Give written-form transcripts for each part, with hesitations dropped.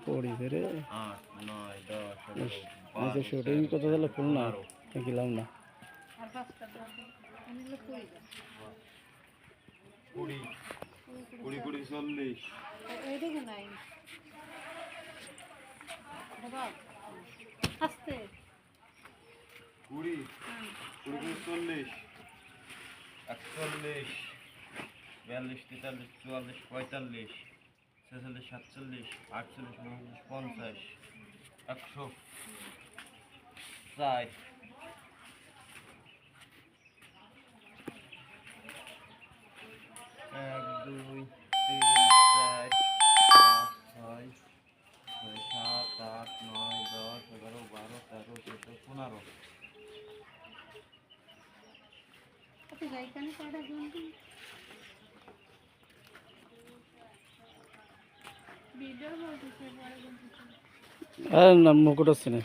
পড়ি রে 8 9 10 11 আচ্ছা শুটিং কত দিলে ফুল না গেলাম না আর পাঁচটা দাও অনেকগুলো কই দাও 20 20 40 এইদিকে নাই বাবা আস্তে 20 20 40 41 42 43 44 45 46 47 48 49 50 100 60 1 2 3 4 5 6 7 8 9 10 11 12 13 14 15 আপনি যাইতানি কয়টা জলদি ভিডিও বলতেছে পরে বলতেছে আর না মুকুট আছে না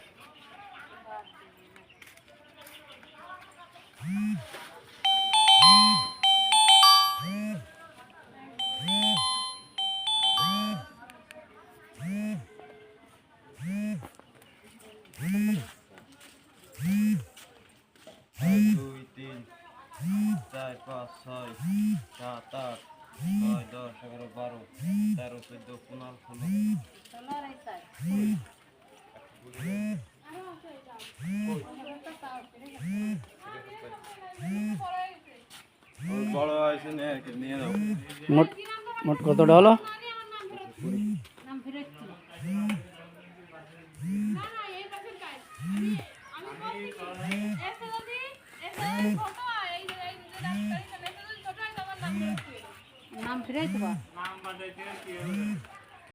দুই তিন চার পাঁচ ছয় সাত আট নয় 10 11 12 13 14 15 16 চলো আর আইতাই বড় আছে নিয়ে নাও মোট মোট কতটা হলো নাম ফিরে না না এই পাশে কাই আমি বলছি এসে যদি এসে ফটো এই ডাক্তারি ছোট তোমার নাম ফিরে নাম ফিরে নাম বাজাইতে কি হবে